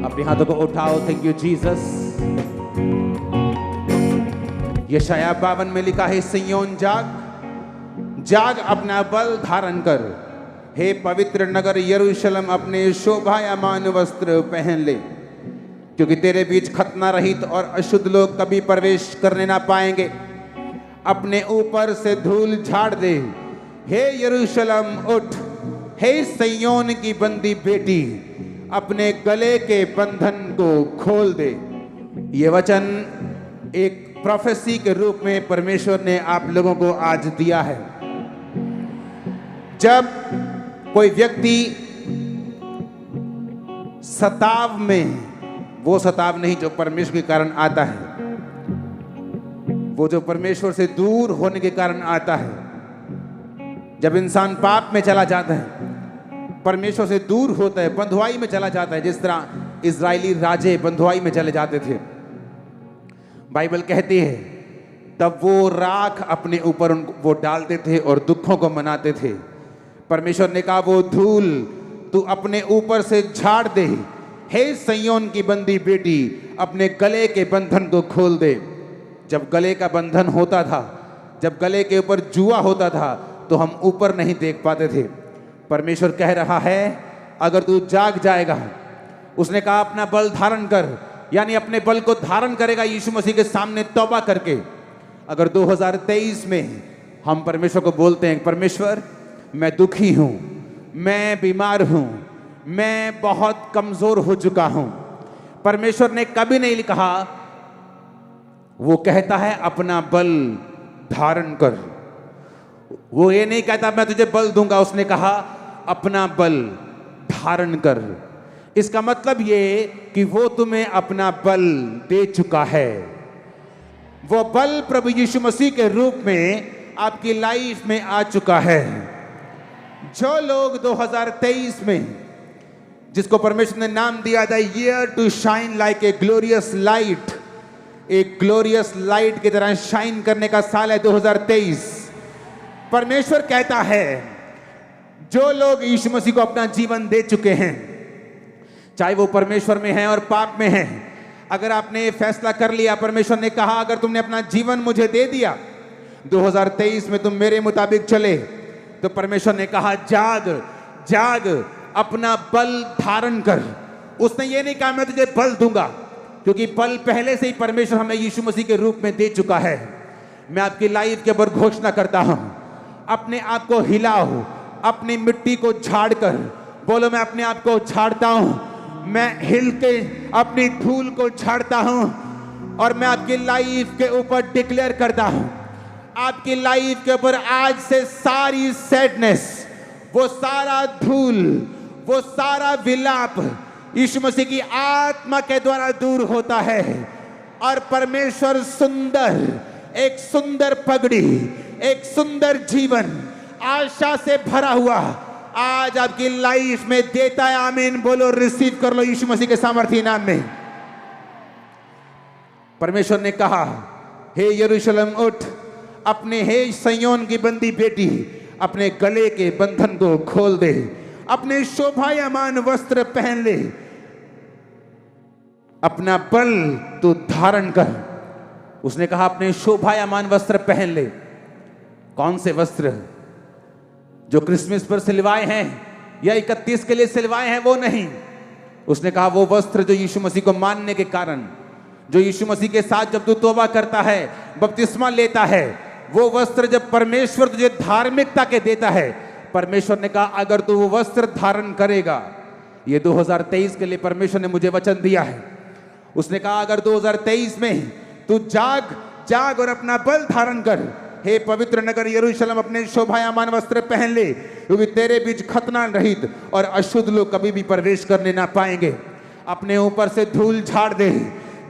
अपने हाथों को उठाओ। Thank you Jesus. यशाया 52 में लिखा है, सिय्योन जाग, जाग अपना बल धारण कर, हे पवित्र नगर यरूशलेम अपने शोभायमान वस्त्र पहन ले, क्योंकि तेरे बीच खतना रहित और अशुद्ध लोग कभी प्रवेश करने ना पाएंगे। अपने ऊपर से धूल झाड़ दे, हे यरूशलेम उठ, हे सिय्योन की बंदी बेटी, अपने गले के बंधन को खोल दे। ये वचन एक प्रोफेसी के रूप में परमेश्वर ने आप लोगों को आज दिया है। जब कोई व्यक्ति सताव में, वो सताव नहीं जो परमेश्वर के कारण आता है, वो जो परमेश्वर से दूर होने के कारण आता है। जब इंसान पाप में चला जाता है, परमेश्वर से दूर होता है, बंधुआई में चला जाता है, जिस तरह इजरायली राजे बंधुआई में चले जाते थे। बाइबल कहती है तब वो राख अपने ऊपर वो डालते थे और दुखों को मनाते थे। परमेश्वर ने कहा वो धूल तू अपने ऊपर से झाड़ दे, हे सिय्योन की बंदी बेटी, अपने गले के बंधन को खोल दे। जब गले का बंधन होता था, जब गले के ऊपर जुआ होता था, तो हम ऊपर नहीं देख पाते थे। परमेश्वर कह रहा है अगर तू जाग जाएगा, उसने कहा अपना बल धारण कर, यानी अपने बल को धारण करेगा यीशु मसीह के सामने तौबा करके। अगर 2023 में हम परमेश्वर को बोलते हैं, परमेश्वर मैं दुखी हूं, मैं बीमार हूं, मैं बहुत कमजोर हो चुका हूं, परमेश्वर ने कभी नहीं कहा, वो कहता है अपना बल धारण कर। वो ये नहीं कहता मैं तुझे बल दूंगा, उसने कहा अपना बल धारण कर। इसका मतलब ये कि वो तुम्हें अपना बल दे चुका है। वो बल प्रभु यीशु मसीह के रूप में आपकी लाइफ में आ चुका है। जो लोग 2023 में, जिसको परमेश्वर ने नाम दिया था year to shine like a glorious light, एक ग्लोरियस लाइट की तरह शाइन करने का साल है 2023। परमेश्वर कहता है जो लोग यीशु मसीह को अपना जीवन दे चुके हैं, चाहे वो परमेश्वर में हैं और पाप में हैं, अगर आपने फैसला कर लिया, परमेश्वर ने कहा अगर तुमने अपना जीवन मुझे दे दिया, 2023 में तुम मेरे मुताबिक चले, तो परमेश्वर ने कहा जाग जाग, अपना बल धारण कर। उसने ये नहीं कहा मैं तुझे बल दूंगा, क्योंकि बल पहले से ही परमेश्वर हमें यीशु मसीह के रूप में दे चुका है। मैं आपकी लाइफ के ऊपर घोषणा करता हूं, अपने आप को हिलाओ, अपनी मिट्टी को झाड़ कर बोलो मैं अपने आप को झाड़ता हूं, मैं हिल के अपनी धूल को झाड़ता हूं और मैं आपकी लाइफ के ऊपर डिक्लेयर करता हूं, आपकी लाइफ के ऊपर आज से सारी सैडनेस, वो सारा धूल, वो सारा विलाप यीशु मसीह की आत्मा के द्वारा दूर होता है और परमेश्वर सुंदर, एक सुंदर पगड़ी, एक सुंदर जीवन, आशा से भरा हुआ आज आपकी लाइफ में देता है। आमीन बोलो, रिसीव कर लो यीशु मसीह के सामर्थी नाम में। परमेश्वर ने कहा हे यरूशलेम उठ, अपने हे सिय्योन की बंदी बेटी, अपने गले के बंधन को खोल दे, अपने शोभायमान वस्त्र पहन ले, अपना बल तू धारण कर। उसने कहा अपने शोभायमान वस्त्र पहन ले। कौन से वस्त्र? जो क्रिसमस पर सिलवाए हैं या 31 के लिए सिलवाए हैं, वो नहीं। उसने कहा वो वस्त्र जो यीशु मसीह को मानने के कारण, जो यीशु मसीह के साथ जब तू तौबा करता है, बपतिस्मा लेता है, वो वस्त्र जब परमेश्वर तुझे धार्मिकता के देता है, परमेश्वर ने कहा अगर तू वो वस्त्र धारण करेगा, ये 2023 के लिए परमेश्वर ने मुझे वचन दिया है। उसने कहा अगर 2023 में तू जाग जाग और अपना बल धारण कर, हे पवित्र नगर यरूशलेम अपने शोभायमान वस्त्र पहन ले, क्योंकि तेरे बीच खतना रहित और अशुद्ध लोग कभी भी प्रवेश करने ना पाएंगे। अपने ऊपर से धूल झाड़ दे,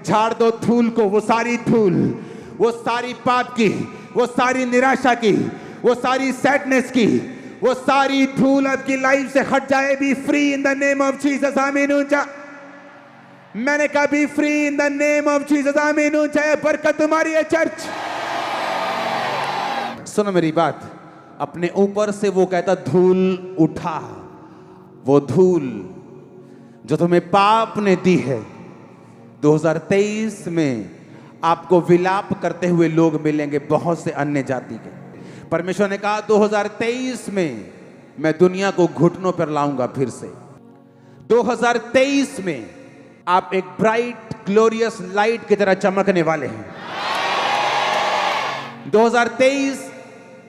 झाड़ दो धूल को, वो सारी धूल, वो सारी पाप की, वो सारी निराशा की, वो सारी सैडनेस की, वो सारी धूल आपकी लाइफ से हट जाए। B free in the name of Jesus. आमीन ऊंचा। मैंने कहा B free in the name of Jesus. आमीन ऊंचा। बरकत तुम्हारी है चर्च। सुनो मेरी बात, अपने ऊपर से वो कहता धूल उठा, वो धूल जो तुम्हें पाप ने दी है। 2023 में आपको विलाप करते हुए लोग मिलेंगे, बहुत से अन्य जाति के। परमेश्वर ने कहा 2023 में मैं दुनिया को घुटनों पर लाऊंगा फिर से। 2023 में आप एक ब्राइट ग्लोरियस लाइट की तरह चमकने वाले हैं। 2023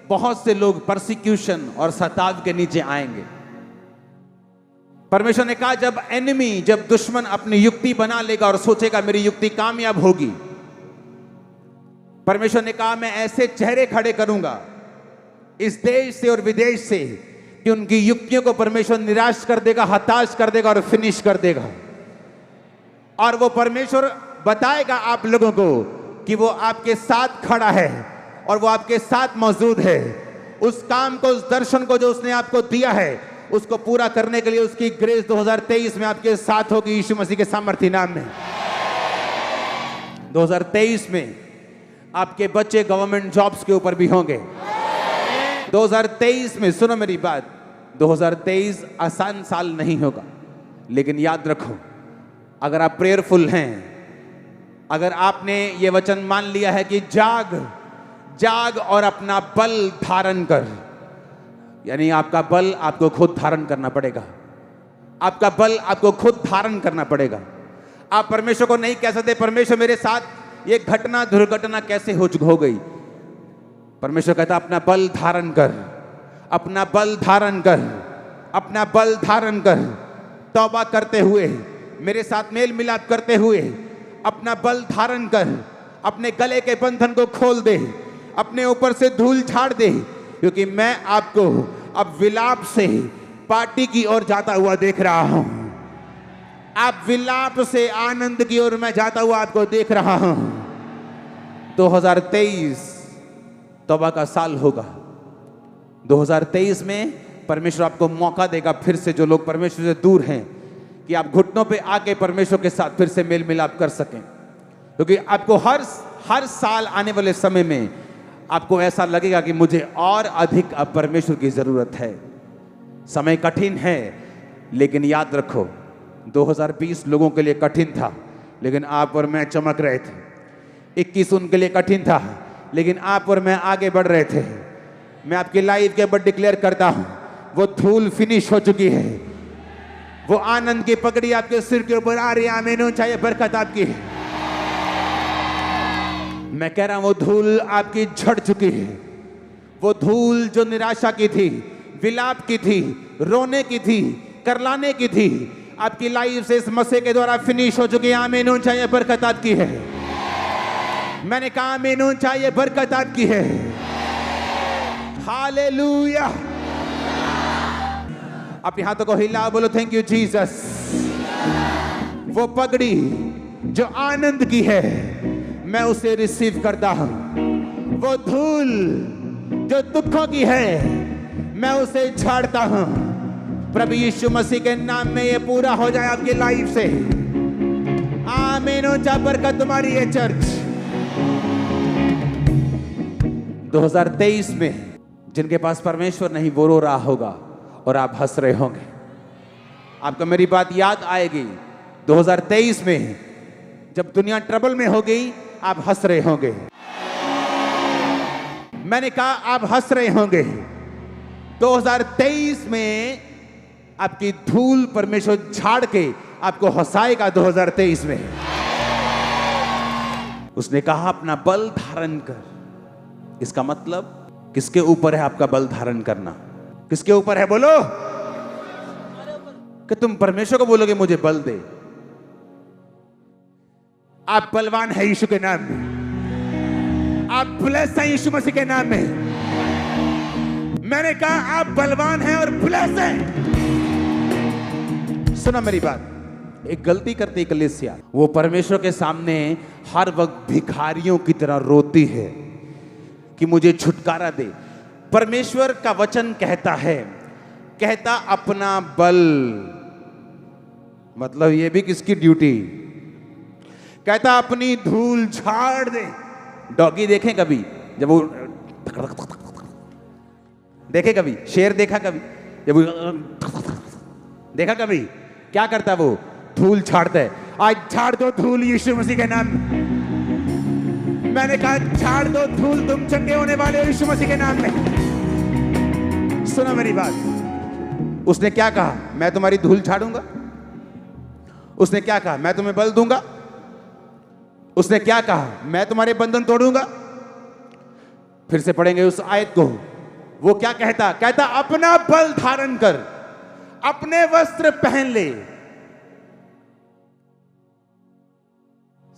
बहुत से लोग परसिक्यूशन और सताव के नीचे आएंगे। परमेश्वर ने कहा जब दुश्मन अपनी युक्ति बना लेगा और सोचेगा मेरी युक्ति कामयाब होगी, परमेश्वर ने कहा मैं ऐसे चेहरे खड़े करूंगा इस देश से और विदेश से कि उनकी युक्तियों को परमेश्वर निराश कर देगा, हताश कर देगा और फिनिश कर देगा। और वो परमेश्वर बताएगा आप लोगों को कि वो आपके साथ खड़ा है और वो आपके साथ मौजूद है। उस काम को, उस दर्शन को जो उसने आपको दिया है, उसको पूरा करने के लिए उसकी ग्रेस 2023 में आपके साथ होगी यीशु मसीह के सामर्थ्य नाम में। 2023 में आपके बच्चे गवर्नमेंट जॉब्स के ऊपर भी होंगे। 2023 में, सुनो मेरी बात, 2023 आसान साल नहीं होगा, लेकिन याद रखो अगर आप प्रेयरफुल हैं, अगर आपने ये वचन मान लिया है कि जाग और अपना बल धारण कर, यानी आपका बल आपको खुद धारण करना पड़ेगा। आपका बल आपको खुद धारण करना पड़ेगा। आप परमेश्वर को नहीं कह सकते परमेश्वर मेरे साथ ये घटना दुर्घटना कैसे हो गई। परमेश्वर कहता अपना बल धारण कर, अपना बल धारण कर, अपना बल धारण कर। तौबा करते हुए, मेरे साथ मेल मिलाप करते हुए अपना बल धारण कर। अपने गले के बंधन को खोल दे, अपने ऊपर से धूल झाड़ दे, क्योंकि मैं आपको अब विलाप से पार्टी की ओर जाता हुआ देख रहा हूं। आप विलाप से आनंद की ओर मैं जाता हुआ आपको देख रहा हूं। 2023 तौबा का साल होगा। 2023 में परमेश्वर आपको मौका देगा फिर से, जो लोग परमेश्वर से दूर हैं, कि आप घुटनों पे आके परमेश्वर के साथ फिर से मेल मिलाप कर सकें। क्योंकि आपको हर साल आने वाले समय में आपको ऐसा लगेगा कि मुझे और अधिक अब परमेश्वर की जरूरत है। समय कठिन है, लेकिन याद रखो 2020 लोगों के लिए कठिन था, लेकिन आप और मैं चमक रहे थे। 21 उनके लिए कठिन था, लेकिन आप और मैं आगे बढ़ रहे थे। मैं आपकी लाइफ के ऊपर डिक्लेयर करता हूं, वो धूल फिनिश हो चुकी है। वो आनंद की पगड़ी आपके सिर के ऊपर आ रही है। आमीन, चाहे बरकत आपकी है। मैं कह रहा हूं वो धूल आपकी झड़ चुकी है। वो धूल जो निराशा की थी, विलाप की थी, रोने की थी, करलाने की थी, आपकी लाइफ से इस मसीह के द्वारा फिनिश हो चुकी है। आमीन, चाहे बरकत आपकी है। मैंने कहा आमीन, चाहे बरकत आपकी है। हालेलुया। अपने हाथों को हिला, बोलो थैंक यू जीसस। वो पगड़ी जो आनंद की है, मैं उसे रिसीव करता हूं। वो धूल जो दुखों की है, मैं उसे झाड़ता हूं। प्रभु यीशु मसीह के नाम में ये पूरा हो जाए आपकी लाइफ से। आमीन, चाहे बरकत तुम्हारी है चर्च। 2023 में जिनके पास परमेश्वर नहीं, वो रो रहा होगा और आप हंस रहे होंगे। आपको मेरी बात याद आएगी। 2023 में जब दुनिया ट्रबल में हो गई, आप हंस रहे होंगे। मैंने कहा आप हंस रहे होंगे। 2023 में आपकी धूल परमेश्वर झाड़ के आपको हंसाएगा। 2023 में उसने कहा अपना बल धारण कर। इसका मतलब किसके ऊपर है आपका बल धारण करना? किसके ऊपर है? बोलो कि तुम परमेश्वर को बोलोगे मुझे बल दे। आप बलवान है यीशु के नाम में। आप ब्लेस हैं यीशु मसीह के नाम में। मैंने कहा आप बलवान हैं और ब्लेस हैं। सुना मेरी बात। एक गलती करती कलीसिया, वो परमेश्वर के सामने हर वक्त भिखारियों की तरह रोती है कि मुझे छुटकारा दे। परमेश्वर का वचन कहता है, कहता अपना बल, मतलब ये भी किसकी ड्यूटी? कहता अपनी धूल झाड़ दे। डॉगी देखें कभी? जब वो देखे कभी? शेर देखा कभी? जब वो देखा कभी? क्या करता है वो? धूल झाड़ता है। आज झाड़ दो धूल यीशु मसीह के नाम में। मैंने कहा झाड़ दो धूल, तुम चंगे होने वाले हो यीशु मसीह के नाम में। सुनो मेरी बात। उसने क्या कहा? मैं तुम्हारी धूल झाड़ूंगा। उसने क्या कहा? मैं तुम्हें बल दूंगा। उसने क्या कहा? मैं तुम्हारे बंधन तोड़ूंगा। फिर से पढ़ेंगे उस आयत को। वो क्या कहता? कहता अपना बल धारण कर, अपने वस्त्र पहन ले।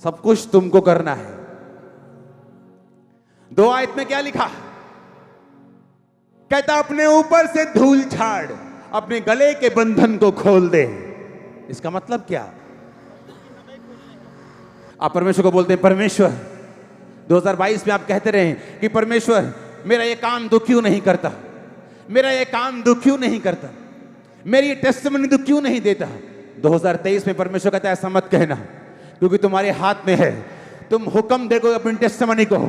सब कुछ तुमको करना है। 2 आयत में क्या लिखा? कहता अपने ऊपर से धूल झाड़, अपने गले के बंधन को खोल दे। इसका मतलब क्या? आप परमेश्वर को बोलते हैं, परमेश्वर 2022 में आप कहते रहे कि परमेश्वर मेरा ये काम तू क्यों नहीं करता, मेरा ये काम तू क्यों नहीं करता, मेरी ये टेस्टिमनी तू क्यों नहीं देता। 2023 में परमेश्वर कहता है ऐसा मत कहना, क्योंकि तुम्हारे हाथ में है। तुम हुक्म देखो अपनी टेस्टिमनी को।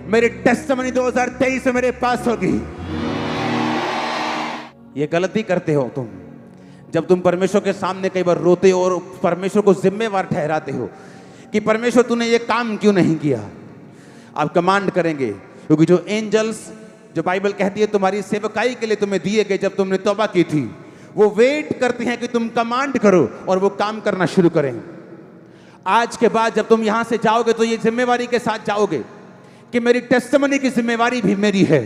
मेरी टेस्टिमनी 2023 में मेरे पास होगी। ये गलती करते हो तुम, जब तुम परमेश्वर के सामने कई बार रोते हो और परमेश्वर को जिम्मेवार ठहराते हो कि परमेश्वर तूने ये काम क्यों नहीं किया। आप कमांड करेंगे, क्योंकि जो एंजल्स, जो बाइबल कहती है तुम्हारी सेवकाई के लिए तुम्हें दिए गए जब तुमने तौबा की थी, वो वेट करते हैं कि तुम कमांड करो और वो काम करना शुरू करें। आज के बाद जब तुम यहां से जाओगे तो ये जिम्मेवारी के साथ जाओगे कि मेरी टेस्टिमनी की जिम्मेवारी भी मेरी है।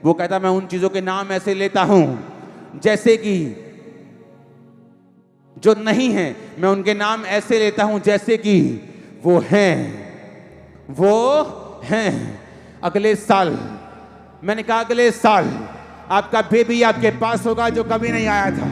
वो कहता मैं उन चीजों के नाम ऐसे लेता हूं जैसे कि जो नहीं है, मैं उनके नाम ऐसे लेता हूं जैसे कि वो हैं। वो हैं। अगले साल, मैंने कहा अगले साल आपका बेबी आपके पास होगा जो कभी नहीं आया था।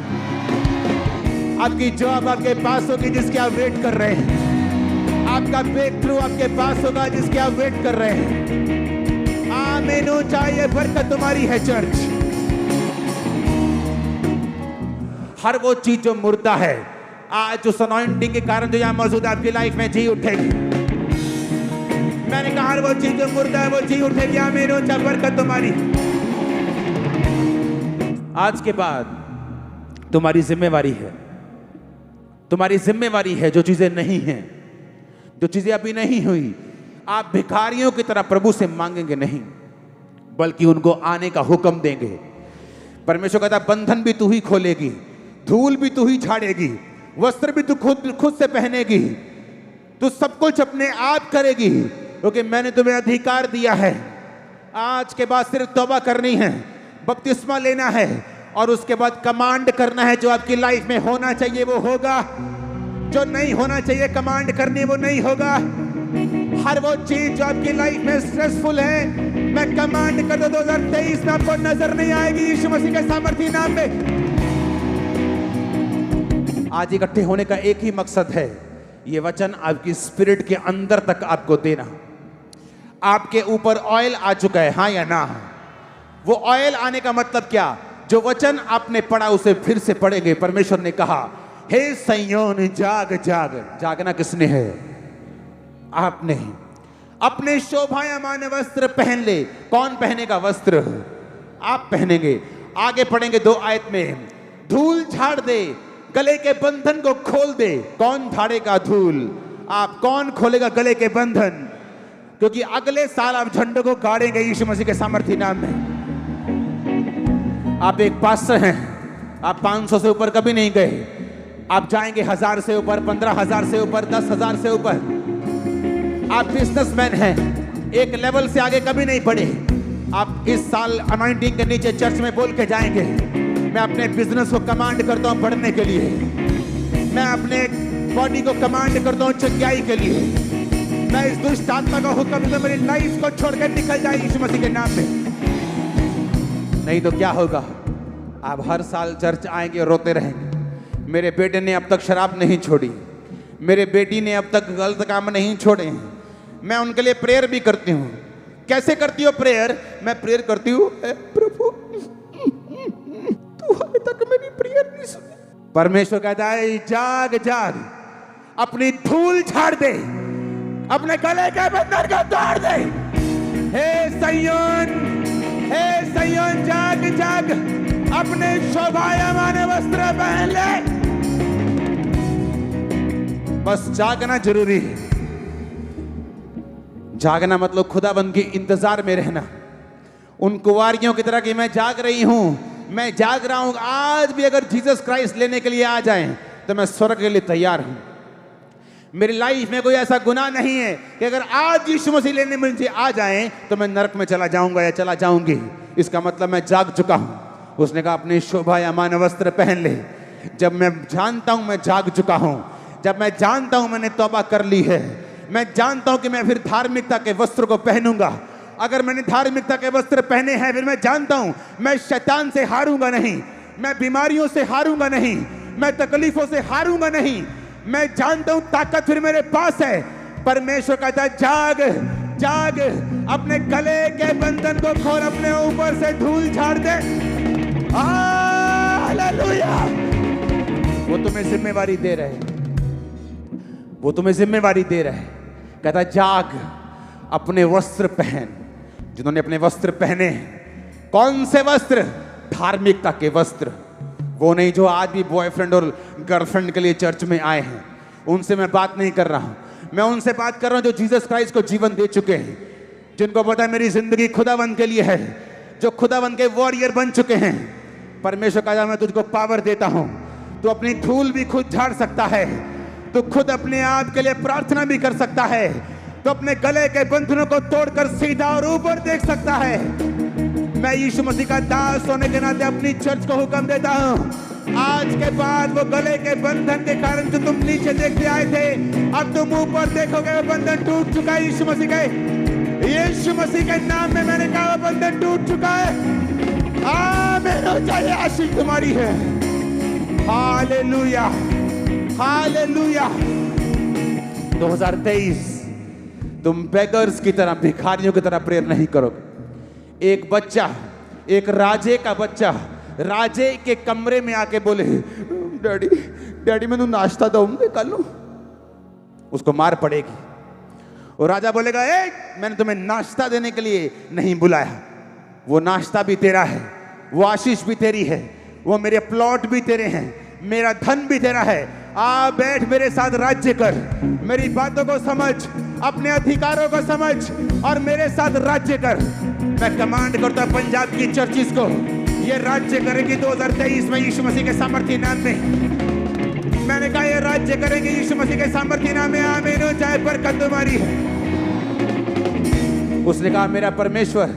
आपकी जॉब आपके पास होगी जिसके आप वेट कर रहे हैं। आपका ब्रेक थ्रू आपके पास होगा जिसके आप वेट कर रहे हैं। आमीन हो चाहिए, बरकत तुम्हारी है चर्च। हर वो चीज जो मुर्दा है आज उस अनॉइंटिंग के कारण जो यहां मौजूद है आपकी लाइफ में जी उठेगी। मैंने कहा हर वो चीज जो मुर्दा है वो जी उठेगी। आमीन हो चाहिए, बरकत तुम्हारी। आज के बाद तुम्हारी जिम्मेवारी है, तुम्हारी जिम्मेवारी है जो चीजें नहीं हैं, जो चीजें अभी नहीं हुई, आप भिखारियों की तरह प्रभु से मांगेंगे नहीं, बल्कि उनको आने का हुक्म देंगे। परमेश्वर कहता बंधन भी तू ही खोलेगी, धूल भी तू ही झाड़ेगी, वस्त्र भी तू खुद से पहनेगी, तू सब कुछ अपने आप करेगी, क्योंकि मैंने तुम्हें अधिकार दिया है। आज के बाद सिर्फ तौबा करनी है, बपतिस्मा लेना है और उसके बाद कमांड करना है। जो आपकी लाइफ में होना चाहिए वो होगा, जो नहीं होना चाहिए कमांड करनी वो नहीं होगा। हर वो चीज जो आपकी लाइफ में स्ट्रेसफुल है, मैं कमांड कर दो 2023 में आपको नजर नहीं आएगी यीशु मसीह के सामर्थी नाम में। आज इकट्ठे होने का एक ही मकसद है, ये वचन आपकी स्पिरिट के अंदर तक आपको देना। आपके ऊपर ऑयल आ चुका है, हाँ या ना? वो ऑयल आने का मतलब क्या? जो वचन आपने पढ़ा उसे फिर से पढ़ेंगे। परमेश्वर ने कहा हे सिय्योन जाग जाग। जागना किसने है? आपने। अपने शोभायमान वस्त्र पहन ले। कौन पहनेगा वस्त्र? आप पहनेंगे। आगे पढ़ेंगे 2 आयत में, धूल झाड़ दे, गले के बंधन को खोल दे। कौन झाड़ेगा धूल? आप। कौन खोलेगा गले के बंधन? क्योंकि अगले साल आप झंडों को गाड़ेंगे यीशु मसीह के सामर्थी नाम में। आप एक पास्टर हैं, आप 500 से ऊपर कभी नहीं गए, आप जाएंगे 1000 से ऊपर, 15,000 से ऊपर, 10,000 से ऊपर। आप बिजनेसमैन हैं, एक लेवल से आगे कभी नहीं बढ़े। आप इस साल अनॉइंटिंग के नीचे चर्च में बोल के जाएंगे, मैं अपने बिजनेस को कमांड करता हूं बढ़ने के लिए, मैं अपने बॉडी को कमांड करता हूं चंगाई के लिए, मैं इस दुष्ट आत्मा का हुक्म दूंगा मेरी लाइफ को छोड़कर निकल जाए यीशु मसीह के नाम में। नहीं तो क्या होगा? आप हर साल चर्च आएंगे और रोते रहेंगे, मेरे बेटे ने अब तक शराब नहीं छोड़ी, मेरे बेटी ने अब तक गलत काम नहीं छोड़े हैं। मैं उनके लिए प्रेयर भी करती हूँ। कैसे करती हो प्रेयर? मैं प्रेयर करती हूँ, प्रभु तू अभी तक मेरी प्रेयर नहीं सुनी। परमेश्वर कहता है जाग जाग, अपनी धूल झाड़ दे, अपने गले के बंधन को तोड़ दे। हे सिय्योन जाग जाग, अपने शोभायमान वस्त्र पहन ले। बस जागना जरूरी है। जागना मतलब खुदाबंद के इंतजार में रहना। उन कुंवारियों की तरह कि मैं जाग रही हूं, मैं जाग रहा हूं। आज भी अगर जीसस क्राइस्ट लेने के लिए आ जाएं तो मैं स्वर्ग के लिए तैयार हूं। मेरी लाइफ में कोई ऐसा गुनाह नहीं है कि अगर आज यीशु मसीह लेने मुझे आ जाएं तो मैं नरक में चला जाऊंगा या चला जाऊंगी। इसका मतलब मैं जाग चुका हूं। उसने कहा अपनी शोभा या मान वस्त्र पहन ले। जब मैं जानता हूं मैं जाग चुका हूं, जब मैं जानता हूं मैंने तौबा कर ली है, मैं जानता हूं कि मैं फिर धार्मिकता के वस्त्र को पहनूंगा। अगर मैंने धार्मिकता के वस्त्र पहने हैं, फिर मैं जानता हूं मैं शैतान से हारूंगा नहीं, मैं बीमारियों से हारूंगा नहीं, मैं तकलीफों से हारूंगा नहीं। मैं जानता हूं ताकत फिर मेरे पास है। परमेश्वर कहता है जाग जाग, अपने गले के बंधन को खोल, अपने ऊपर से धूल झाड़ दे। हालेलुया। वो तुम्हें जिम्मेवारी दे रहे, वो तुम्हें जिम्मेवारी दे रहे। कहता जाग, अपने वस्त्र पहन। जिन्होंने अपने वस्त्र पहने, कौन से वस्त्र? धार्मिकता के वस्त्र। वो नहीं जो आज भी बॉयफ्रेंड और गर्लफ्रेंड के लिए चर्च में आए हैं, उनसे मैं बात नहीं कर रहा हूं। मैं उनसे बात कर रहा हूं जो जीसस क्राइस्ट को जीवन दे चुके हैं, जिनको पता है मेरी जिंदगी खुदावंद के लिए है, जो खुदावंद के वॉरियर बन चुके हैं। परमेश्वर का मैं तुझको पावर देता हूं, तू अपनी धूल भी खुद झाड़ सकता है, तू खुद अपने आप के लिए प्रार्थना भी कर सकता है, तो अपने गले के बंधनों को तोड़कर सीधा और ऊपर देख सकता है। मैं यीशु मसीह का दास होने के नाते अपनी चर्च को हुक्म देता हूं, आज के बाद वो गले के बंधन के कारण जो तुम नीचे देखते आए थे, अब तुम ऊपर देखोगे वो बंधन टूट चुका है। यीशु मसीह के नाम में मैंने कहा वो बंधन टूट चुका है। आमीन। चाहिए आशीष तुम्हारी है। Hallelujah hallelujah. 2023 तुम बेगर्स की तरह, भिखारियों की तरह प्रेयर नहीं करोगे। एक बच्चा, एक राजे का बच्चा राजे के कमरे में आके बोले डैडी डैडी मैं नाश्ता दूंगी कल, उसको मार पड़ेगी। और राजा बोलेगा ए मैंने तुम्हें नाश्ता देने के लिए नहीं बुलाया। वो नाश्ता भी तेरा है, वो आशीष भी तेरी है, वो मेरे प्लॉट भी तेरे हैं, मेरा धन भी तेरा है। आ बैठ मेरे साथ राज्य कर, मेरी बातों को समझ, अपने अधिकारों को समझ और मेरे साथ राज्य कर। मैं कमांड करता हूं पंजाब की चर्चिस को, ये राज्य करेगी 2023 में यीशु मसीह के सामर्थ्य नाम में। मैंने कहा ये राज्य करेंगे यीशु मसीह के सामर्थ्य नाम में। आमीन हो जाए, बरकत तुम्हारी है। उसने कहा मेरा परमेश्वर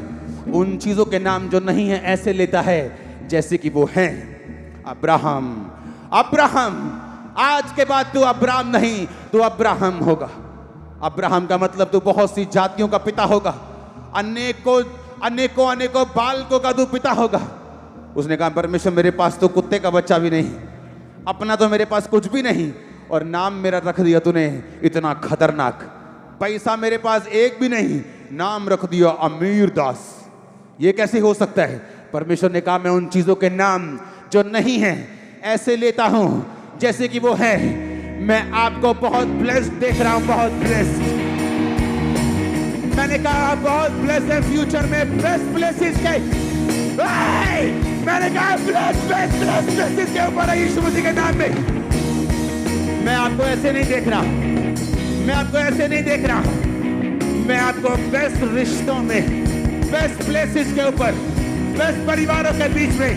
उन चीजों के नाम जो नहीं है ऐसे लेता है जैसे कि वो हैं। अब्राहम, अब्राहम, आज के बाद तू अब्राहम नहीं, तू अब्राहम होगा। अब्राहम का मतलब तू बहुत सी जातियों का पिता होगा, अनेकों अनेकों अनेकों बालकों का तू पिता होगा। उसने कहा परमेश्वर मेरे पास तो कुत्ते का बच्चा भी नहीं, अपना तो मेरे पास कुछ भी नहीं, और नाम मेरा रख दिया तूने इतना खतरनाक। पैसा मेरे पास एक भी नहीं, नाम रख दिया अमीर दास। ये कैसे हो सकता है? परमेश्वर ने कहा मैं उन चीजों के नाम जो नहीं है ऐसे लेता हूं जैसे कि वो है। मैं आपको बहुत ब्लेस्ड देख रहा हूं, बहुत ब्लेस्ड। मैंने कहा बहुत ब्लेस्ड है, फ्यूचर में बेस्ट प्लेसेस के, मैंने कहा बेस्ट प्लेसेस के ऊपर है यीशु मसीह के नाम में। मैं आपको ऐसे नहीं देख रहा, मैं आपको ऐसे नहीं देख रहा, मैं आपको बेस्ट रिश्तों में, बेस्ट प्लेसेस के ऊपर, बेस्ट परिवारों के बीच में,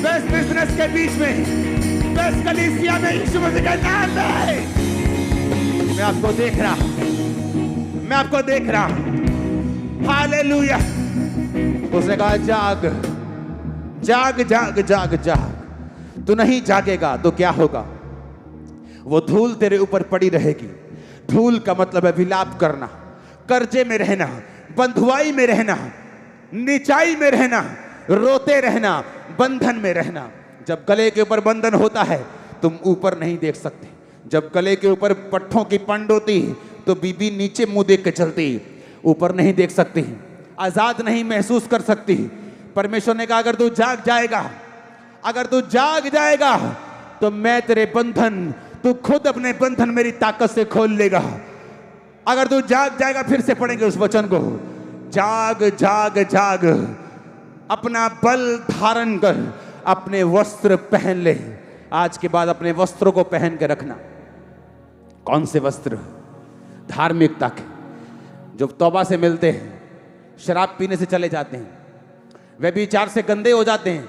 बेस्ट बिजनेस के बीच में, बेस्ट कलीसिया में यीशु मसीह के नाम में मैं आपको देख रहा, मैं आपको देख रहा। हालेलुया। उसने कहा जाग जाग जाग जाग जाग। तू नहीं जागेगा तो क्या होगा? वो धूल तेरे ऊपर पड़ी रहेगी। धूल का मतलब है विलाप करना, कर्जे में रहना, बंधुआई में रहना, नीचाई में रहना, रोते रहना, बंधन में रहना। जब गले के ऊपर बंधन होता है तुम ऊपर नहीं देख सकते। जब गले के ऊपर पट्ठों की पंड होती तो बीबी नीचे मुंह देख के चलती, ऊपर नहीं देख सकती, आजाद नहीं महसूस कर सकती। परमेश्वर ने कहा अगर तू जाग जाएगा, अगर तू जाग जाएगा तो मैं तेरे बंधन, तू खुद अपने बंधन मेरी ताकत से खोल लेगा। अगर तू जाग जाएगा, फिर से पढ़ेंगे उस वचन को, जाग जाग जाग, अपना बल धारण कर, अपने वस्त्र पहन ले। आज के बाद अपने वस्त्रों को पहन के रखना। कौन से वस्त्र? धार्मिकता के, जो तौबा से मिलते हैं, शराब पीने से चले जाते हैं, व्यभिचार से गंदे हो जाते हैं,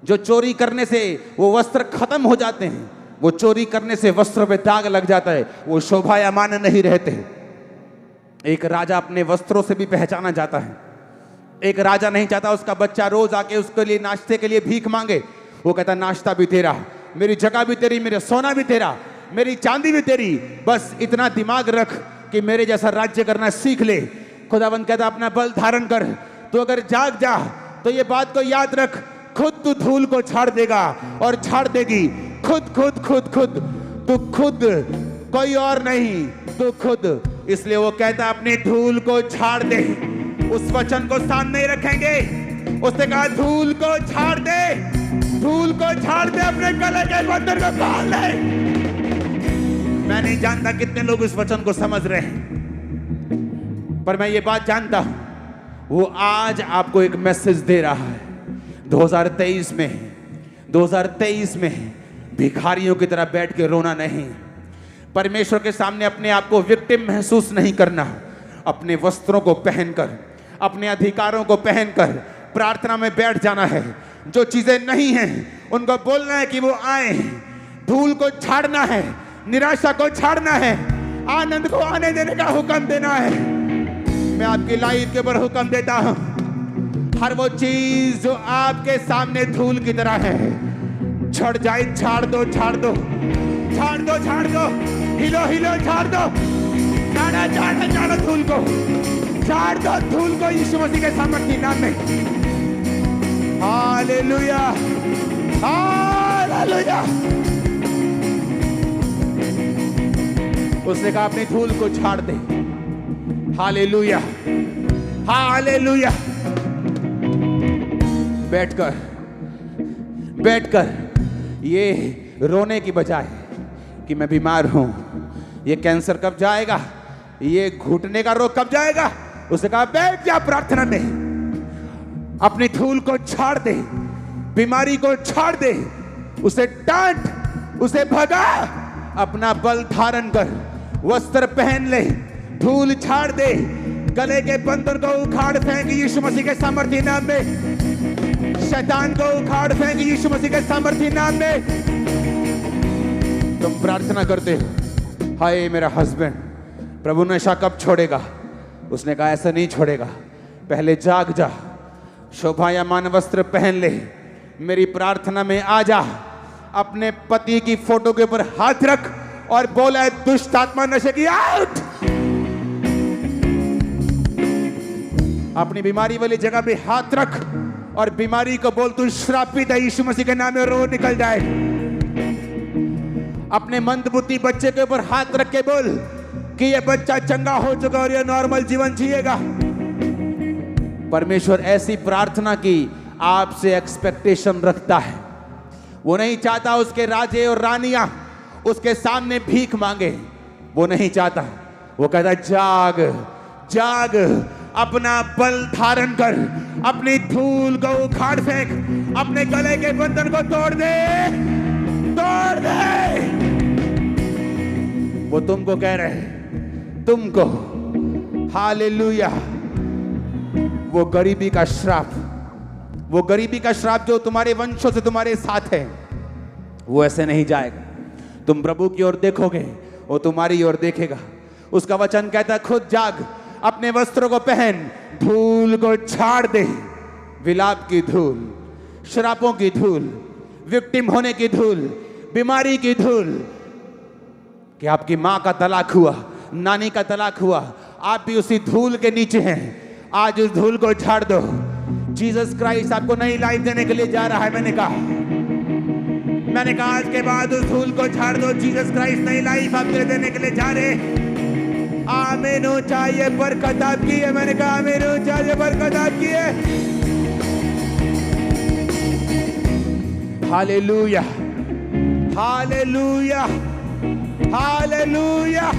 जो चोरी करने से वो वस्त्र खत्म हो जाते हैं, वो चोरी करने से वस्त्रों पे दाग लग जाता है, वो शोभायमान नहीं रहते। एक राजा अपने वस्त्रों से भी पहचाना जाता है। एक राजा नहीं चाहता उसका बच्चा रोज आके उसके लिए नाश्ते के लिए भीख मांगे। वो कहता नाश्ता भी तेरा, मेरी जगह भी तेरी, मेरा सोना भी तेरा, मेरी चांदी भी तेरी, बस इतना दिमाग रख कि मेरे जैसा राज्य करना सीख ले। खुदावंद कहता अपना बल धारण कर, तो अगर जाग जा तो ये बात को याद रख, खुद तू धूल को छाड़ देगा और छाड़ देगी। खुद खुद खुद खुद तू खुद, कोई और नहीं, तू खुद। इसलिए वो कहता अपनी धूल को छाड़ दे। उस वचन को सामने रखेंगे। उसने कहा धूल को छाड़ दे, धूल को छाड़ दे, अपने गले के बंधन को खोल दे। मैं नहीं जानता कितने लोग इस वचन को समझ रहे हैं, पर मैं ये बात जानता हूं, वो आज आपको एक मैसेज दे रहा है। 2023 में भिखारियों की तरह बैठ के रोना नहीं, परमेश्वर के सामने अपने आप को विक्टिम महसूस नहीं करना। अपने वस्त्रों को पहनकर, अपने अधिकारों को पहनकर प्रार्थना में बैठ जाना है। जो चीजें नहीं हैं उनको बोलना है कि वो आए। धूल को छाड़ना है, निराशा को छाड़ना है, आनंद को आने देने का हुक्म देना है। मैं आपकी लाइफ के ऊपर हुक्म देता हूं, हर वो चीज जो आपके सामने धूल की तरह है, छड़ जाए, छाड़ दो, छाड़ दो, छाड़ दो, छाड़ दो, हिलो हिलो, छाड़ दो, छाड़ा छाड़ा छाड़ा धूल को, छाड़ दो धूल को यीशु मसीह के सामर्थी नाम में। Hallelujah, hallelujah. उसने कहा अपनी धूल को छाड़ दे। Hallelujah, hallelujah. बैठकर ये रोने की बजाय कि मैं बीमार हूं, ये कैंसर कब जाएगा, ये घुटने का रोग कब जाएगा, उसने कहा बैठ जा प्रार्थना में, अपनी धूल को छाड़ दे, बीमारी को छाड़ दे, उसे डांट, उसे भगा, अपना बल धारण कर, वस्त्र पहन ले, धूल छाड़ दे, गले के बंधन को उखाड़ फेंक यीशु मसीह के सामर्थी नाम में, शैतान को उखाड़ फेंक यीशु मसीह के सामर्थी नाम में। तुम प्रार्थना करते हो, हाय मेरा हस्बैंड प्रभु नशा कब छोड़ेगा। उसने कहा ऐसा नहीं छोड़ेगा, पहले जाग जा, शोभायमान वस्त्र पहन ले, मेरी प्रार्थना में आ जा, अपने पति की फोटो के ऊपर हाथ रख और बोला दुष्ट आत्मा नशे की आउट। अपनी बीमारी वाली जगह पे हाथ रख और बीमारी को बोल तू श्रापित है, यीशु मसीह के नाम में रो निकल जाए। अपने मंदबुद्धि बच्चे के ऊपर हाथ रख के बोल कि ये बच्चा चंगा हो चुका और ये नॉर्मल जीवन जिएगा। परमेश्वर ऐसी प्रार्थना की आपसे एक्सपेक्टेशन रखता है। वो नहीं चाहता उसके राजे और रानियां उसके सामने भीख मांगे, वो नहीं चाहता। वो कहता जाग जाग, अपना बल धारण कर, अपनी धूल को उखाड़ फेंक, अपने गले के बंधन को तोड़ दे, तोड़ दे। वो तुमको कह रहे हैं, तुमको। हालेलुया। वो गरीबी का श्राप, वो गरीबी का श्राप जो तुम्हारे वंशों से तुम्हारे साथ है, वो ऐसे नहीं जाएगा। तुम प्रभु की ओर देखोगे, वो तुम्हारी ओर देखेगा। उसका वचन कहता है खुद जाग, अपने वस्त्रों को पहन, धूल को छाड़ दे, विलाप की धूल, श्रापों की धूल, विक्टिम होने की धूल, बीमारी की धूल। कि आपकी मां का तलाक हुआ, नानी का तलाक हुआ, आप भी उसी धूल के नीचे हैं। आज उस धूल को झाड़ दो। जीसस क्राइस्ट आपको नई लाइफ देने के लिए जा रहा है। मैंने कहा आज के बाद उस धूल को झाड़ दो। जीसस क्राइस्ट नई लाइफ आपके देने के लिए जा रहे। आमीन हो चाहिए, बरकत आपकी है। मैंने कहा आमीन हो चाहिए, बरकत आपकी है। Hallelujah, hallelujah, hallelujah.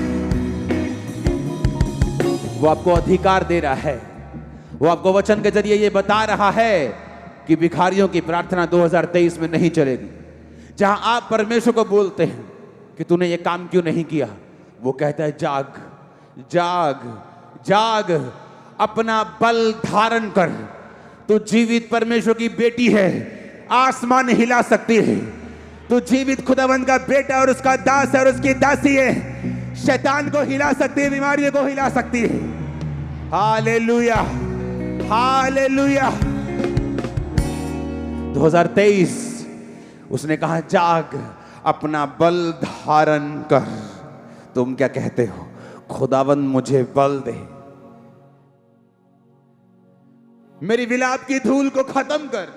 वो आपको अधिकार दे रहा है। वो आपको वचन के जरिए ये बता रहा है कि भिखारियों की प्रार्थना 2023 में नहीं चलेगी। जहां आप परमेश्वर को बोलते हैं कि तूने ये काम क्यों नहीं किया। वो कहता है जाग जाग जाग, अपना बल धारण कर। तू जीवित परमेश्वर की बेटी है, आसमान हिला सकती है। तू जीवित खुदावंद का बेटा और उसका दास है और उसकी दासी है। शैतान को हिला सकती है, बीमारियों को हिला सकती है। Hallelujah hallelujah. 2023 उसने कहा जाग, अपना बल धारण कर। तुम क्या कहते हो? खुदावंद मुझे बल दे, मेरी विलाप की धूल को खत्म कर।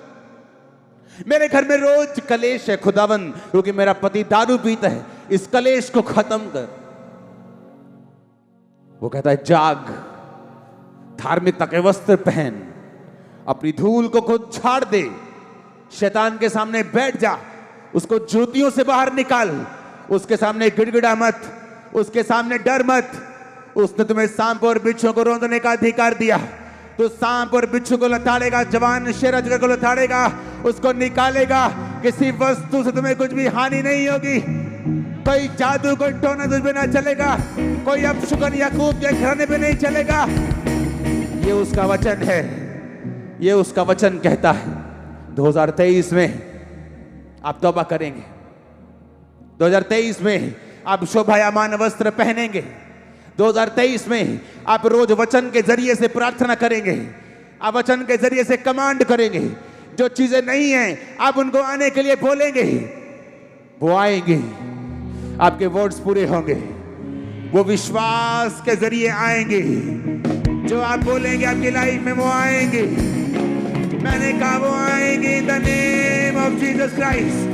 मेरे घर में रोज कलेश है खुदावंद, क्योंकि मेरा पति दारू पीता है। इस कलेश को खत्म कर। वो कहता है जाग, धार्मिकता के वस्त्र पहन, अपनी धूल को खुद झाड़ दे, शैतान के सामने बैठ जा, उसको जूतियों से बाहर निकाल, उसके सामने गिड़गिड़ा मत, उसके सामने डर मत। उसने तुम्हें सांप और बिच्छू को रौंदने का अधिकार दिया। तो सांप और बिच्छू को लताड़ेगा, जवान शेर अजगर को लताड़ेगा, उसको निकालेगा। किसी वस्तु से तुम्हें कुछ भी हानि नहीं होगी। कोई जादू, कोई टोना तुझ पे ना चलेगा, कोई अपशुकन याकूब के घराने पे नहीं चलेगा। ये उसका वचन है, ये उसका वचन कहता है। 2023 में आप तौबा करेंगे, 2023 में आप शोभायमान वस्त्र पहनेंगे, 2023 में आप रोज वचन के जरिए से प्रार्थना करेंगे, आप वचन के जरिए से कमांड करेंगे। जो चीजें नहीं हैं आप उनको आने के लिए बोलेंगे, वो आएंगे, आपके वर्ड्स पूरे होंगे। वो विश्वास के जरिए आएंगे। जो आप बोलेंगे आपकी लाइफ में वो आएंगे। मैंने कहा वो आएंगे in the name of Jesus Christ.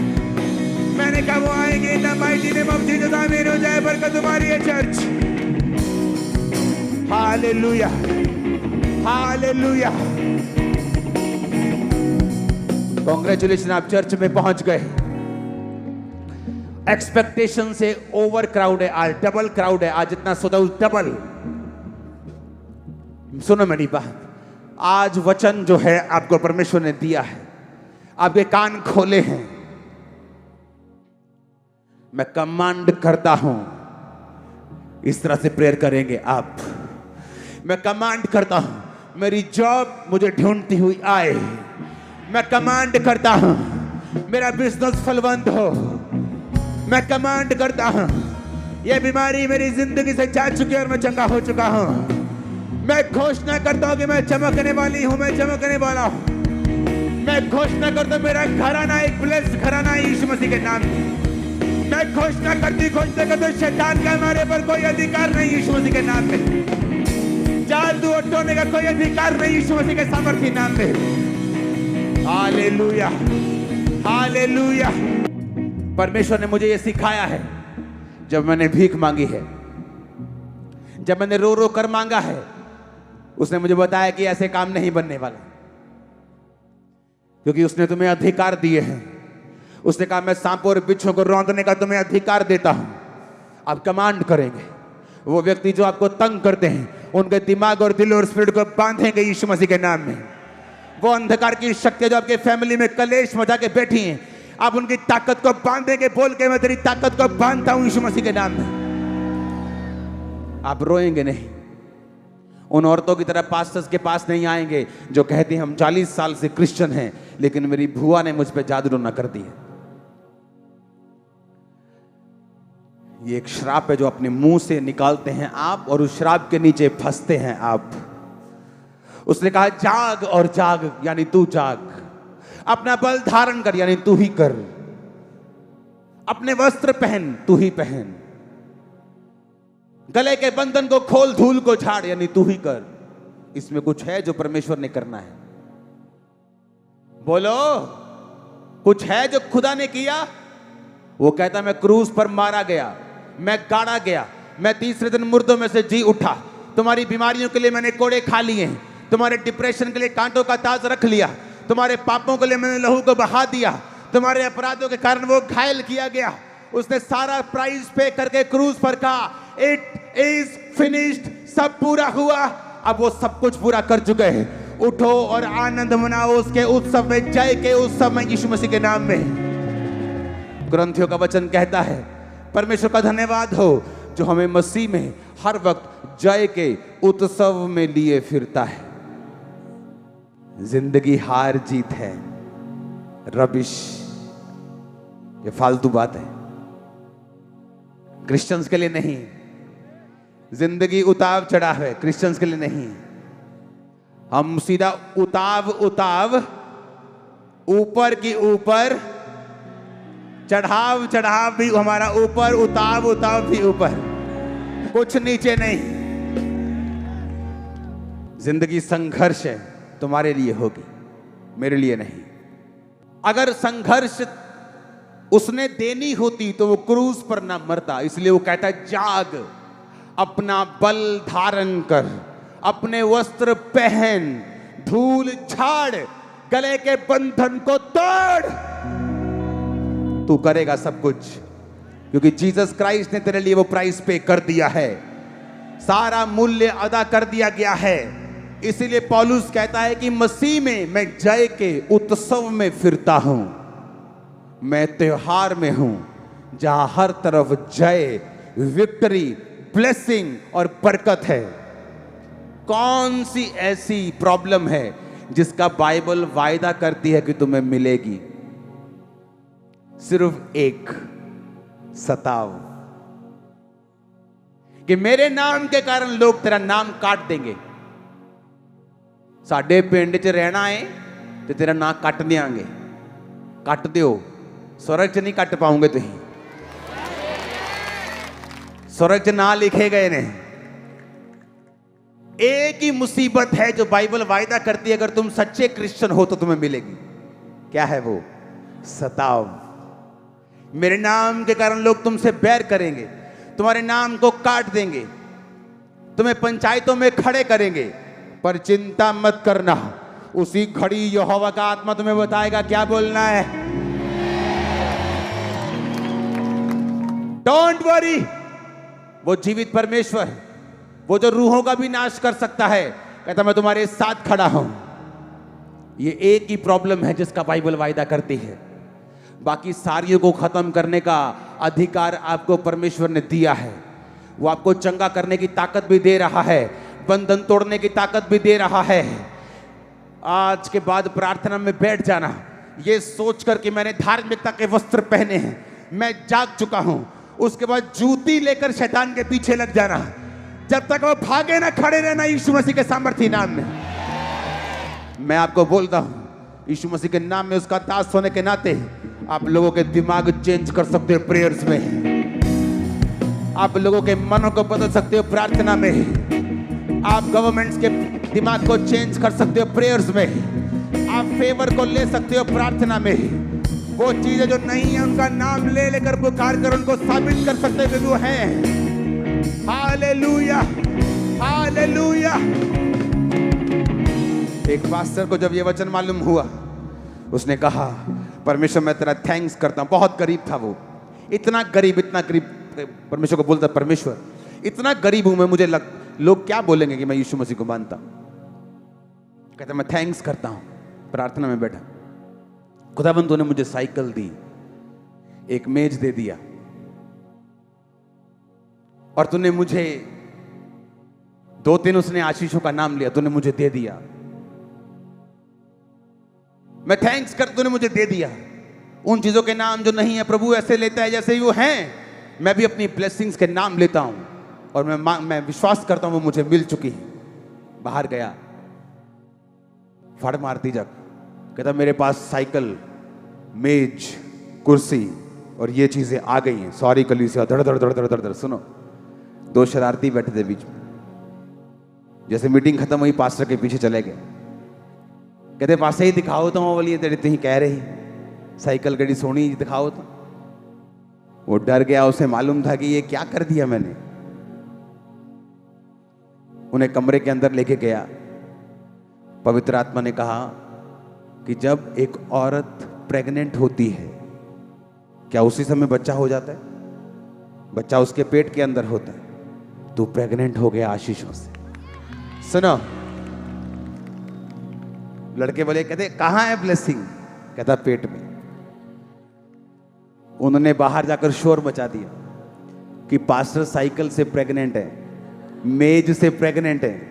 मैंने कहा वो आएंगे in the mighty name of Jesus. आमीन हो जाए बरकत तुम्हारी है चर्च। Hallelujah hallelujah. कांग्रेचुलेशन, आप चर्च में पहुंच गए। एक्सपेक्टेशन से ओवर क्राउड है, आज डबल क्राउड है। आज जितना सोचा उस डबल। सुनो मेरी बात, आज वचन जो है आपको परमेश्वर ने दिया है, आपके कान खोले हैं। मैं कमांड करता हूं, इस तरह से प्रेयर करेंगे आप। मैं कमांड करता हूं, मेरी जॉब मुझे ढूंढती हुई आए। मैं कमांड करता हूं, मेरा बिजनेस फलवंत हो। मैं कमांड करता हूं, यह बीमारी मेरी जिंदगी से जा चुकी है और मैं चंगा हो चुका हूं। मैं घोषणा करता हूं कि मैं चमकने वाली हूं, मैं चमकने वाला हूं। मैं घोषणा करता हूं मेरा घराना एक ब्लेस्ड घराना है यीशु मसीह के नाम में। मैं घोषणा करता शैतान का हमारे पर कोई अधिकार नहीं यीशु मसीह के नाम में। जादू और टोने का कोई अधिकार नहीं यीशु मसीह के सामर्थ्य नाम में। Hallelujah hallelujah. परमेश्वर ने मुझे यह सिखाया है जब मैंने भीख मांगी है, जब मैंने रो रो कर मांगा है। उसने मुझे बताया कि ऐसे काम नहीं बनने वाला, क्योंकि उसने तुम्हें अधिकार दिए हैं। उसने कहा मैं सांपों और बिच्छू को रौंदने का तुम्हें अधिकार देता हूं। आप कमांड करेंगे। वो व्यक्ति जो आपको तंग करते हैं उनके दिमाग और दिल और स्पिरिट को बांधेंगे यीशु मसीह के नाम में। वो अंधकार की शक्ति जो आपके फैमिली में कलेश मचा के बैठी हैं, आप उनकी ताकत को बांधेंगे। बोल के मैं तेरी ताकत को बांधता हूं यीशु मसीह के नाम में। आप रोएंगे नहीं। उन औरतों की तरह पास्टर्स के पास नहीं आएंगे जो कहती हैं हम 40 साल से क्रिश्चियन हैं, लेकिन मेरी बुआ ने मुझ पे जादू टोना कर दिया। ये एक श्राप है जो अपने मुंह से निकालते हैं आप, और उस श्राप के नीचे फंसते हैं आप। उसने कहा जाग और जाग, यानी तू जाग। अपना बल धारण कर, यानी तू ही कर। अपने वस्त्र पहन, तू ही पहन। गले के बंधन को खोल, धूल को झाड़, यानी तू ही कर। इसमें कुछ है जो परमेश्वर ने करना है। बोलो, कुछ है जो खुदा ने किया। वो कहता मैं क्रूस पर मारा गया, मैं गाड़ा गया, मैं तीसरे दिन मुर्दों में से जी उठा। तुम्हारी बीमारियों के लिए मैंने कोड़े खा लिए हैं, तुम्हारे डिप्रेशन के लिए कांटों का ताज रख लिया, तुम्हारे पापों के लिए मैंने लहू को बहा दिया, तुम्हारे अपराधों के कारण वो घायल किया गया। उसने सारा प्राइस पे करके क्रूस पर कहा इट इज फिनिश्ड, सब पूरा हुआ। अब वो सब कुछ पूरा कर चुके हैं। उठो और आनंद मनाओ उसके उत्सव में, जय के उत्सव में यीशु मसीह के नाम में। ग्रंथियों का वचन कहता है परमेश्वर का धन्यवाद हो जो हमें मसीह में हर वक्त जय के उत्सव में लिए फिरता है। जिंदगी हार जीत है, रबिश, ये फालतू बात है, क्रिश्चियंस के लिए नहीं। जिंदगी उताव चढ़ाव है, क्रिश्चियंस के लिए नहीं। हम सीधा उताव उताव, ऊपर की ऊपर, चढ़ाव चढ़ाव भी हमारा ऊपर, उताव उताव भी ऊपर, कुछ नीचे नहीं। जिंदगी संघर्ष है, तुम्हारे लिए होगी, मेरे लिए नहीं। अगर संघर्ष उसने देनी होती तो वो क्रूस पर ना मरता। इसलिए वो कहता है जाग, अपना बल धारण कर, अपने वस्त्र पहन, धूल झाड़, गले के बंधन को तोड़। तू करेगा सब कुछ, क्योंकि जीसस क्राइस्ट ने तेरे लिए वो प्राइस पे कर दिया है, सारा मूल्य अदा कर दिया गया है। इसीलिए पौलुस कहता है कि मसीह में मैं जय के उत्सव में फिरता हूं, मैं त्योहार में हूं जहां हर तरफ जय, विक्ट्री, ब्लेसिंग और बरकत है। कौन सी ऐसी प्रॉब्लम है जिसका बाइबल वायदा करती है कि तुम्हें मिलेगी? सिर्फ एक, सताव, कि मेरे नाम के कारण लोग तेरा नाम काट देंगे। साडे पिंड च रहना है तो तेरा नाम कट देंगे, कट दियो, स्वर्ग च नहीं कट पाओगे तुम। स्वर्ग च ना लिखे गए ने। एक ही मुसीबत है जो बाइबल वायदा करती है, अगर तुम सच्चे क्रिश्चियन हो तो तुम्हें मिलेगी। क्या है वो? सताव। मेरे नाम के कारण लोग तुमसे बैर करेंगे, तुम्हारे नाम को काट देंगे, तुम्हें पंचायतों में खड़े करेंगे, पर चिंता मत करना, उसी घड़ी यहोवा का आत्मा तुम्हें बताएगा क्या बोलना है। Don't worry. वो जीवित परमेश्वर, वो जो रूहों का भी नाश कर सकता है, कहता मैं तुम्हारे साथ खड़ा हूं। ये एक ही प्रॉब्लम है जिसका बाइबल वायदा करती है। बाकी सारियों को खत्म करने का अधिकार आपको परमेश्वर ने दिया है। वो आपको चंगा करने की ताकत भी दे रहा है, बंधन तोड़ने की ताकत भी दे रहा है। आज के बाद प्रार्थना में बैठ जाना ये सोचकर कि मैंने धार्मिकता के वस्त्र पहने हैं, मैं जाग चुका हूं। उसके बाद जूती लेकर शैतान के पीछे लग जाना, जब तक वो भागे ना, खड़े रहना यीशु मसीह के सामर्थी नाम में। मैं आपको बोलता हूं, यीशु मसीह के नाम में उसका दास होने के नाते आप लोगों के दिमाग चेंज कर सकते हो प्रेयर्स में, आप लोगों के मनों को बदल सकते हो प्रार्थना में, आप गवर्नमेंट्स के दिमाग को चेंज कर सकते हो प्रेयर्स में, आप फेवर को ले सकते हो प्रार्थना में। वो चीजें जो नहीं है उनका नाम ले लेकर पुकार कर उनको साबित कर सकते हो कि वो है। Hallelujah, hallelujah. एक पास्टर को जब ये वचन मालूम हुआ, उसने कहा परमेश्वर मैं तेरा थैंक्स करता हूं। बहुत गरीब था वो, इतना गरीब, इतना गरीब। परमेश्वर को बोलता परमेश्वर इतना गरीब हूं मैं, मुझे लोग क्या बोलेंगे कि मैं यीशु मसीह को मानता हूं। कहता मैं थैंक्स करता हूं। प्रार्थना में बैठा, खुदाबंद तूने मुझे साइकिल दी, एक मेज दे दिया, और तूने मुझे 2-3 उसने आशीषों का नाम लिया, तूने मुझे दे दिया। मैं थैंक्स कर, तूने मुझे दे दिया। उन चीजों के नाम जो नहीं है प्रभु ऐसे लेता है जैसे वो हैं। मैं भी अपनी ब्लेसिंग्स के नाम लेता हूं और मैं विश्वास करता हूं वो मुझे मिल चुकी है। बाहर गया, फड़ मारती जग, कहता मेरे पास साइकिल, मेज, कुर्सी और ये चीजें आ गई हैं। सॉरी कलीसिया, धड़ धड़ धड़ धड़ धड़ धड़। सुनो, 2 शरारती बैठे थे बीच में। जैसे मीटिंग खत्म हुई पास्टर के पीछे चले गए, कहते पासे ही दिखाओ तो वो वाली तेरी तुम कह रही साइकिल गड़ी सोनी दिखाओ तो। वो डर गया, उसे मालूम था कि ये क्या कर दिया मैंने। उन्हें कमरे के अंदर लेके गया। पवित्र आत्मा ने कहा कि जब एक औरत प्रेग्नेंट होती है, क्या उसी समय बच्चा हो जाता है? बच्चा उसके पेट के अंदर होता है। तू प्रेग्नेंट हो गया आशीषों से। सुनो, लड़के बोले, कहते कहां है ब्लेसिंग? कहता पेट में। उन्होंने बाहर जाकर शोर मचा दिया, कि पास्टर साइकिल से प्रेग्नेंट है, मेज से प्रेग्नेंट है,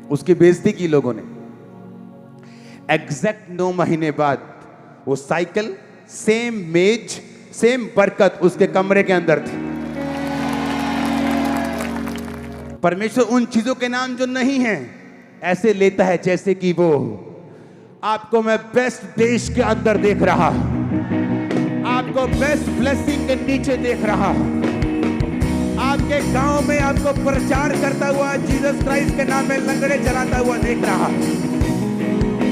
उसकी बेइज्जती की लोगों ने। एग्जैक्ट 9 महीने बाद वो साइकिल, सेम मेज, सेम बरकत उसके कमरे के अंदर थी। परमेश्वर उन चीजों के नाम जो नहीं हैं ऐसे लेता है जैसे कि वो आपको मैं बेस्ट देश के अंदर देख रहा हूं, आपको बेस्ट ब्लेसिंग के नीचे देख रहा हूं, आपके गांव में आपको प्रचार करता हुआ जीसस क्राइस्ट के नाम में लंगड़े चलाता हुआ देख रहा हूं।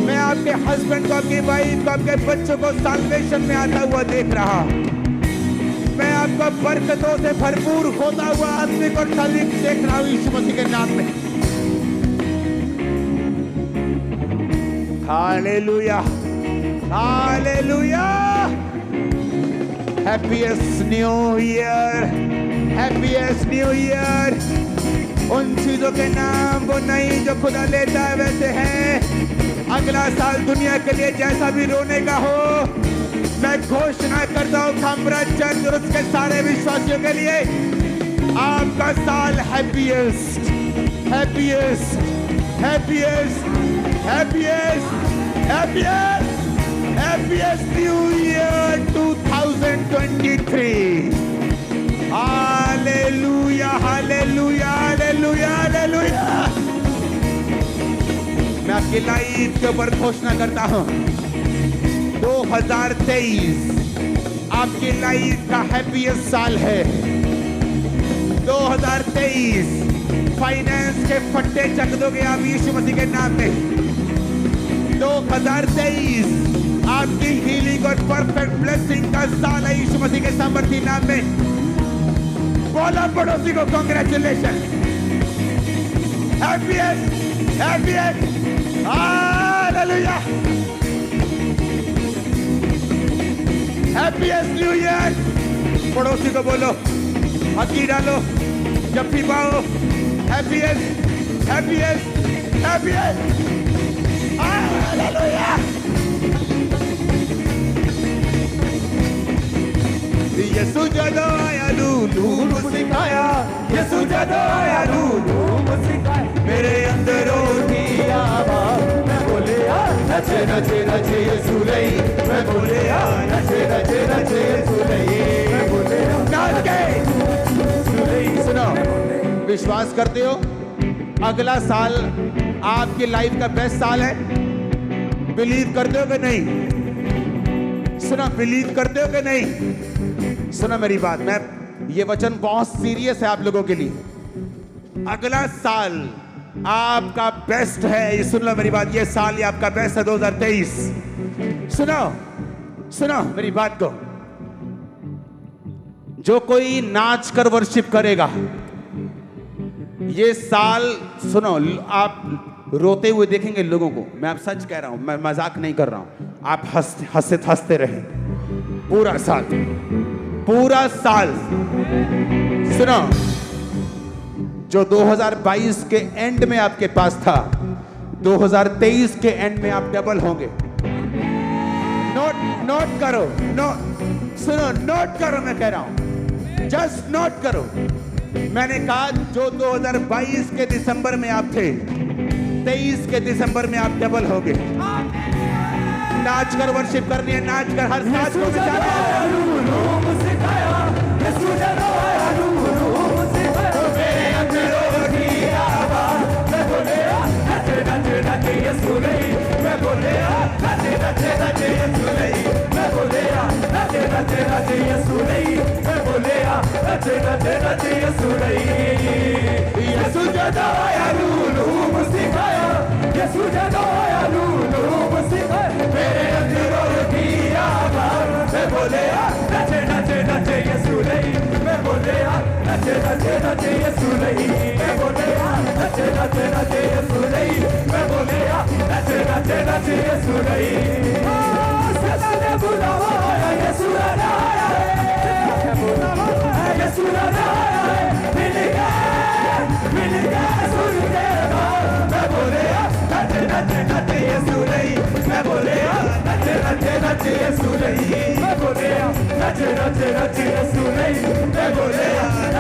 मैं आपके हस्बैंड को, आपकी वाइफ को, आपके बच्चों को साल्वेशन में आता हुआ देख रहा हूं। मैं आपको बरकतों से भरपूर होता हुआ आत्मिक और शारीरिक देख रहा हूं यीशु मसीह के नाम में। Hallelujah, hallelujah. Happiest new year, happiest new year. उन चीजों के नाम वो नहीं जो खुदा लेता है वैसे हैं। अगला साल दुनिया के लिए जैसा भी रोने का हो, मैं घोषणा करता हूं खामरा चर्च और उसके सारे विश्वासियों के लिए आपका साल happiest, happiest, happiest, happiest, happiest, happiest new year 2023। Hallelujah, hallelujah, hallelujah, hallelujah. मैं आपकी लाइफ के ऊपर घोषणा करता हूं 2023 आपकी लाइफ का हैप्पीएस्ट साल है। 2023 फाइनेंस के फट्टे चक दोगे आप यीशु मसीह के नाम में। 2023 आपकी हीलिंग और परफेक्ट ब्लेसिंग का साल है यीशु मसीह के सामर्थी नाम में। बोला पड़ोसी को congratulation, happiest, happiest, hallelujah, happiest new year. पड़ोसी को बोलो, हकी डालो, जप्पी पाओ, हैप्पीएस्ट, हैप्पीएस्ट, हैप्पीएस्ट, हालेलुया। यीशु जदों आया लूलू मुस्काया, यीशु जदों आया लूलू मुस्काया, मेरे अंदर उठी आवाज़, मैं बोले आ नचे नचे नचे यीशु लई, मैं बोले आ नचे नचे नचे यीशु लई, मैं बोले नाच के यीशु लई। सुनो, विश्वास करते हो अगला साल आपकी लाइफ का बेस्ट साल है? बिलीव करते हो कि नहीं? सुना, बिलीव करते हो कि नहीं? सुना मेरी बात, मैं ये वचन बहुत सीरियस है आप लोगों के लिए। अगला साल आपका बेस्ट है, ये सुन लो मेरी बात, ये साल ये आपका बेस्ट है 2023। सुनो, सुनो मेरी बात को। जो कोई नाच कर वर्शिप करेगा ये साल, सुनो, आप रोते हुए देखेंगे लोगों को। मैं आप सच कह रहा हूं, मैं मजाक नहीं कर रहा हूं। आप हंसते हंसते रहे पूरा साल, पूरा साल। सुनो, जो 2022 के एंड में आपके पास था, 2023 के एंड में आप डबल होंगे। नोट करो, सुनो, नोट करो, मैं कह रहा हूं, जस्ट नोट करो। मैंने कहा जो 2022 के दिसंबर में आप थे, 23 के दिसंबर में आप डबल होगे। नाच कर वर्शिप करनी है, नाच कर हर साथ को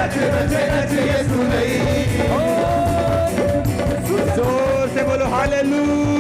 नच नच नच यीशु नहीं। जोर से बोलो हालेलुया।